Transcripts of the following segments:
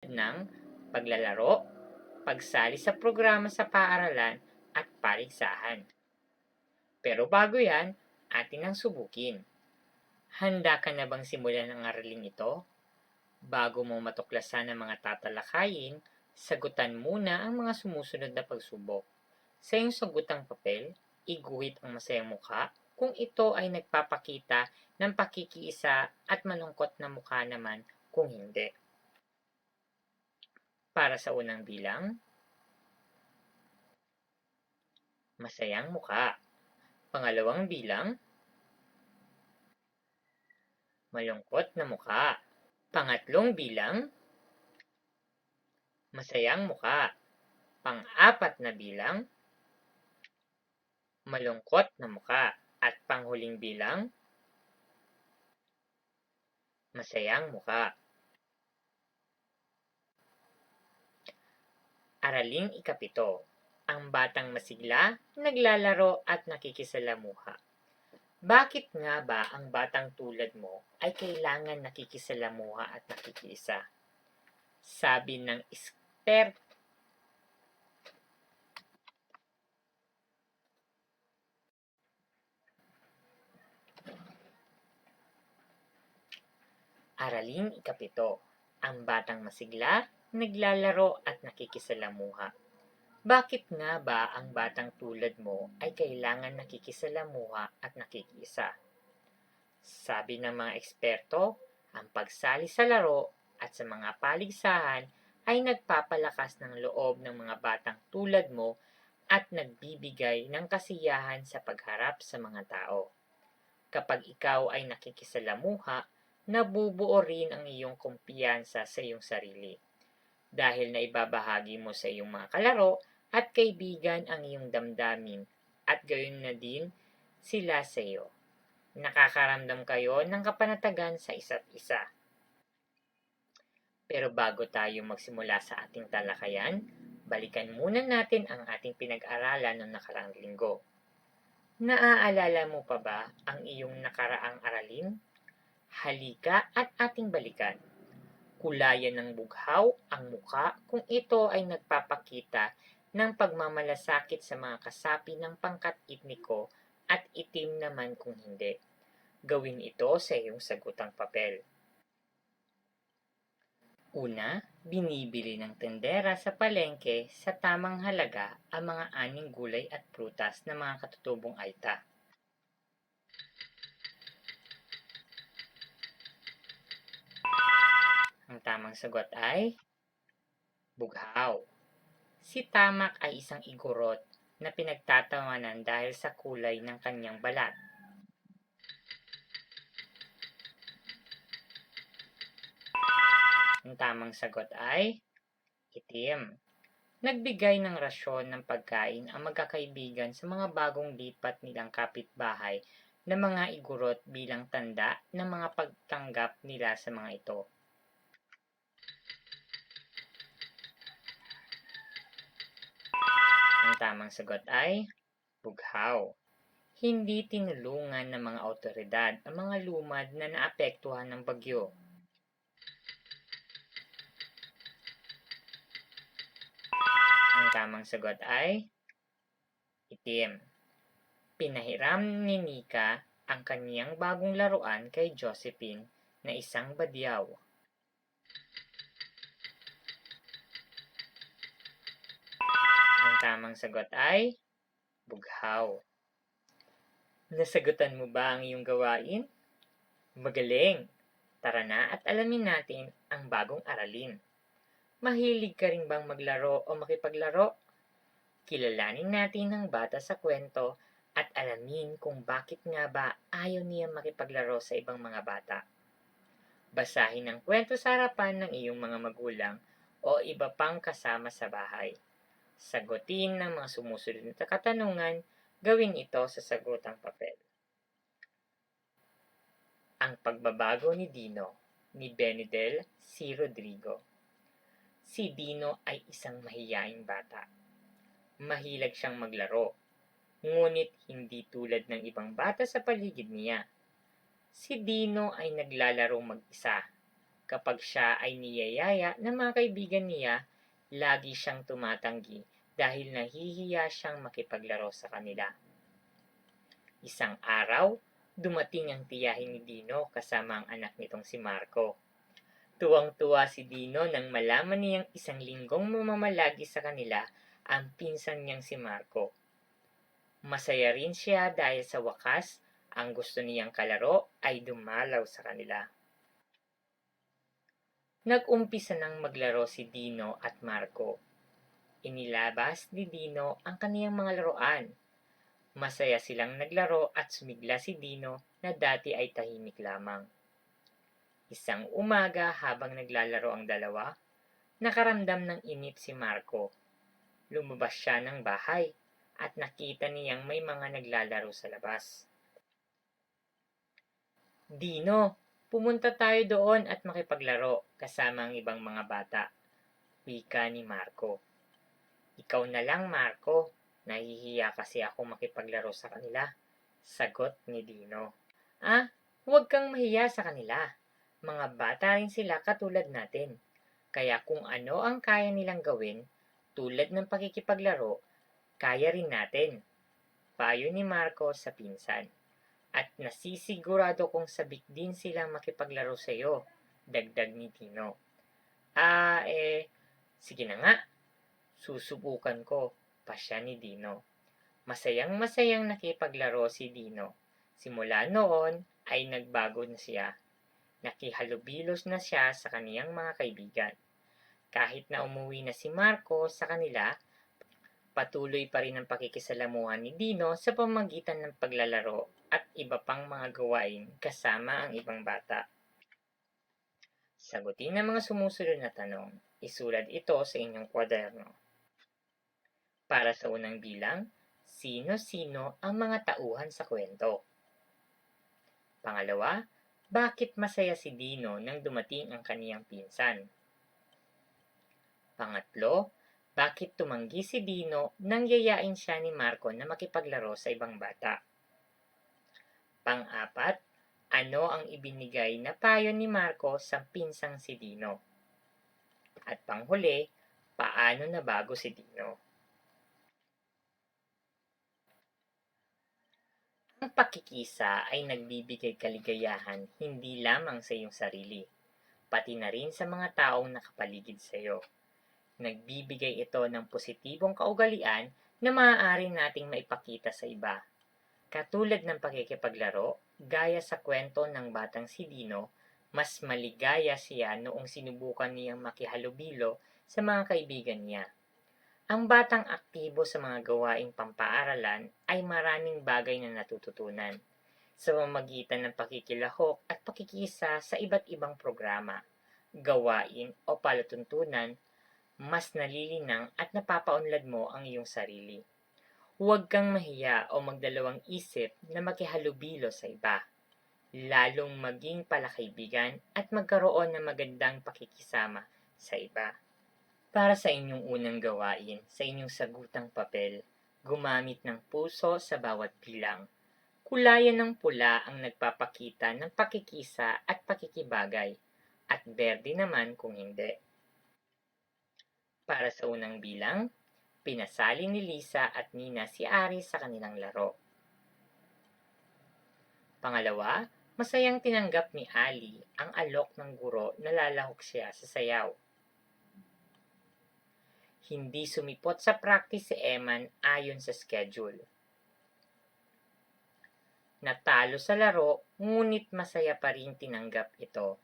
Ng paglalaro, pagsali sa programa sa paaralan at paligsahan. Pero bago yan, atin ang subukin. Handa ka na bang simulan ang araling ito? Bago mo matuklasan ang mga tatalakayin, sagutan muna ang mga sumusunod na pagsubok. Sa iyong sagutang papel, iguhit ang masayang mukha kung ito ay nagpapakita ng pakikiisa at malungkot na mukha naman kung hindi. Para sa unang bilang, masayang mukha. Pangalawang bilang, malungkot na mukha. Pangatlong bilang, masayang mukha. Pang-apat na bilang, malungkot na mukha. At panghuling bilang, masayang mukha. Araling ikapito. Ang batang masigla, naglalaro at nakikisalamuha. Bakit nga ba ang batang tulad mo ay kailangan nakikisalamuha at nakikiisa? Sabi ng eksperto, Araling ikapito. Ang batang masigla, naglalaro at nakikisalamuha. Bakit nga ba ang batang tulad mo ay kailangan nakikisalamuha at nakikiisa? Sabi ng mga eksperto, ang pagsali sa laro at sa mga paligsahan ay nagpapalakas ng loob ng mga batang tulad mo at nagbibigay ng kasiyahan sa pagharap sa mga tao. Kapag ikaw ay nakikisalamuha, nabubuo rin ang iyong kumpiyansa sa iyong sarili. Dahil naibabahagi mo sa iyong mga kalaro at kaibigan ang iyong damdamin at gayon na din sila sa iyo. Nakakaramdam kayo ng kapanatagan sa isa't isa. Pero bago tayo magsimula sa ating talakayan, balikan muna natin ang ating pinag-aralan noong nakaraang linggo. Naaalala mo pa ba ang iyong nakaraang aralin? Halika at ating balikan. Kulayan ng bughaw ang muka kung ito ay nagpapakita ng pagmamalasakit sa mga kasapi ng pangkat etniko at itim naman kung hindi. Gawin ito sa iyong sagutang papel. Una, binibili ng tendera sa palengke sa tamang halaga ang mga aning gulay at prutas na mga katutubong aita. Ang tamang sagot ay bughaw. Si Tamak ay isang igorot na pinagtatawanan dahil sa kulay ng kanyang balat. Ang tamang sagot ay itim. Nagbigay ng rasyon ng pagkain ang magkakaibigan sa mga bagong lipat nilang kapitbahay na mga igorot bilang tanda ng mga pagtanggap nila sa mga ito. Ang tamang sagot ay bughaw. Hindi tinulungan ng mga awtoridad ang mga lumad na naapektuhan ng bagyo. Ang tamang sagot ay itim. Pinahiram ni Nika ang kaniyang bagong laruan kay Josephine na isang badyaw. Ang tamang sagot ay bughaw. Nasagutan mo ba ang iyong gawain? Magaling! Tara na at alamin natin ang bagong aralin. Mahilig ka rin bang maglaro o makipaglaro? Kilalanin natin ang bata sa kwento at alamin kung bakit nga ba ayaw niya makipaglaro sa ibang mga bata. Basahin ang kwento sa harapan ng iyong mga magulang o iba pang kasama sa bahay. Sagutin ng mga sumusunod na katanungan, gawin ito sa sagutang papel. Ang pagbabago ni Dino ni Benidel C. Rodrigo. Si Dino ay isang mahiyaing bata. Mahilig siyang maglaro, ngunit hindi tulad ng ibang bata sa paligid niya. Si Dino ay naglalarong mag-isa. Kapag siya ay niyayaya ng mga kaibigan niya, lagi siyang tumatanggi dahil nahihiya siyang makipaglaro sa kanila. Isang araw, dumating ang tiyahin ni Dino kasama ang anak nitong si Marco. Tuwang-tuwa si Dino nang malaman niyang isang linggong mamamalagi sa kanila ang pinsan niyang si Marco. Masaya rin siya dahil sa wakas, ang gusto niyang kalaro ay dumalaw sa kanila. Nag-umpisa nang maglaro si Dino at Marco. Inilabas ni Dino ang kaniyang mga laruan. Masaya silang naglaro at sumigla si Dino na dati ay tahimik lamang. Isang umaga habang naglalaro ang dalawa, nakaramdam ng inip si Marco. Lumabas siya ng bahay at nakita niyang may mga naglalaro sa labas. Dino, pumunta tayo doon at makipaglaro kasama ang ibang mga bata, wika ni Marco. Ikaw na lang, Marco. Nahihiya kasi ako makipaglaro sa kanila, sagot ni Dino. Ah, huwag kang mahiya sa kanila. Mga bata rin sila katulad natin. Kaya kung ano ang kaya nilang gawin, tulad ng pakikipaglaro, kaya rin natin. Payo ni Marco sa pinsan. At nasisigurado kong sabik din silang makipaglaro sa iyo, dagdag ni Dino. Sige na nga. Susubukan ko, pasya ni Dino. Masayang-masayang nakipaglaro si Dino. Simula noon ay nagbago na siya. Nakihalubilos na siya sa kaniyang mga kaibigan. Kahit na umuwi na si Marco sa kanila, patuloy pa rin ang pakikisalamuhan ni Dino sa pamamagitan ng paglalaro at iba pang mga gawain kasama ang ibang bata. Sagutin ang mga sumusunod na tanong. Isulat ito sa inyong kwaderno. Para sa unang bilang, sino-sino ang mga tauhan sa kwento? Pangalawa, bakit masaya si Dino nang dumating ang kaniyang pinsan? Pangatlo, bakit tumanggi si Dino nang yayain siya ni Marco na makipaglaro sa ibang bata? Pang-apat, ano ang ibinigay na payo ni Marco sa pinsang si Dino? At panghuli, paano nabago si Dino? Ang pakikisa ay nagbibigay kaligayahan hindi lamang sa iyong sarili, pati na rin sa mga taong nakapaligid sa iyo. Nagbibigay ito ng positibong kaugalian na maaari nating maipakita sa iba. Katulad ng pakikipaglaro, gaya sa kwento ng batang si Dino, mas maligaya siya noong sinubukan niyang makihalubilo sa mga kaibigan niya. Ang batang aktibo sa mga gawaing pampaaralan ay maraming bagay na natututunan sa pamamagitan ng pakikilahok at pakikisa sa iba't ibang programa, gawain o palatuntunan. Mas nalilinang at napapaunlad mo ang iyong sarili. Huwag kang mahiya o magdalawang isip na makihalubilo sa iba, lalong maging palakaibigan at magkaroon ng magandang pakikisama sa iba. Para sa inyong unang gawain, sa inyong sagutang papel, gumamit ng puso sa bawat bilang. Kulayan ng pula ang nagpapakita ng pakikisa at pakikibagay, at berde naman kung hindi. Para sa unang bilang, pinasali ni Lisa at Nina si Ari sa kanilang laro. Pangalawa, masayang tinanggap ni Ali ang alok ng guro na lalahok siya sa sayaw. Hindi sumipot sa practice si Eman ayon sa schedule. Natalo sa laro, ngunit masaya pa rin tinanggap ito.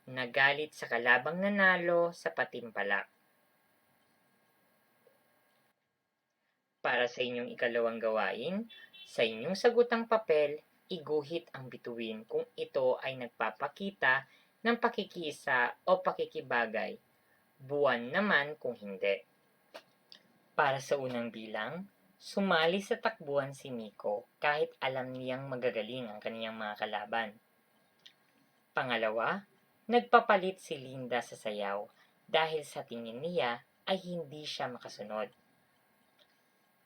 Nagalit sa kalabang nanalo sa patimpalak. Para sa inyong ikalawang gawain, sa inyong sagutang papel, iguhit ang bituin kung ito ay nagpapakita ng pakikiisa o pakikibagay. Buwan naman kung hindi. Para sa unang bilang, sumali sa takbuhan si Miko kahit alam niyang magagaling ang kaniyang mga kalaban. Pangalawa, nagpapalit si Linda sa sayaw dahil sa tingin niya ay hindi siya makasunod.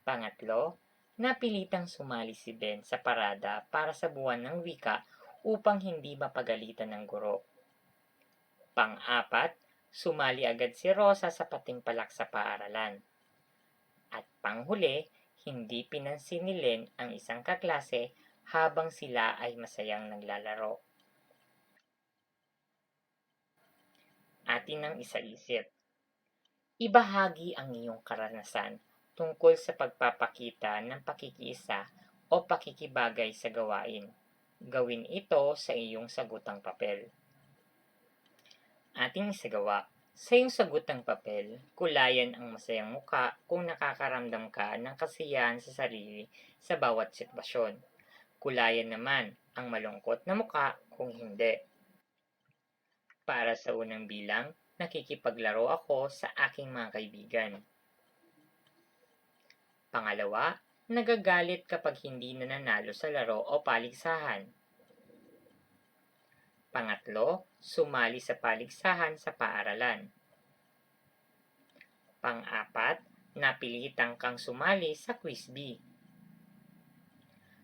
Pangatlo, napilitang sumali si Ben sa parada para sa buwan ng wika upang hindi mapagalitan ng guro. Pang-apat, sumali agad si Rosa sa patimpalak sa paaralan. At panghuli, hindi pinansin ni Len ang isang kaklase habang sila ay masayang naglalaro. Atin ang isa-isip. Ibahagi ang iyong karanasan tungkol sa pagpapakita ng pakikiisa o pakikibagay sa gawain. Gawin ito sa iyong sagutang papel. Ating isagawa. Sa iyong sagutang papel, kulayan ang masayang muka kung nakakaramdam ka ng kasiyahan sa sarili sa bawat sitwasyon. Kulayan naman ang malungkot na muka kung hindi. Para sa unang bilang, nakikipaglaro ako sa aking mga kaibigan. Pangalawa, nagagalit kapag hindi nananalo sa laro o paligsahan. Pangatlo, sumali sa paligsahan sa paaralan. Pang-apat, napilitan kang sumali sa quiz bee.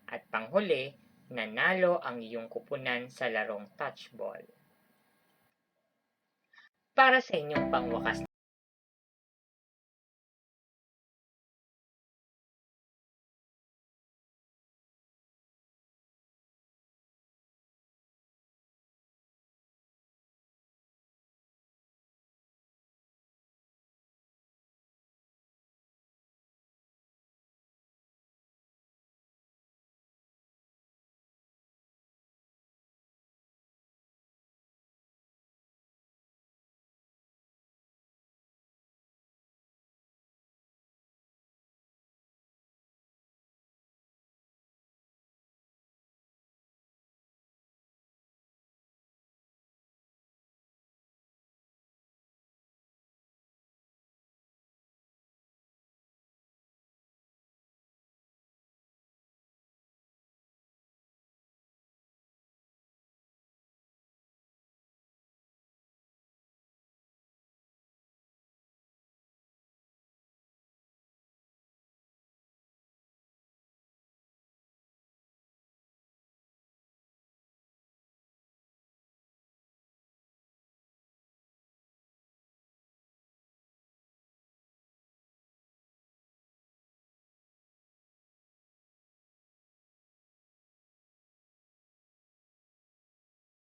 At panghuli, nanalo ang iyong kupunan sa larong touchball. Para sa inyong pangwakas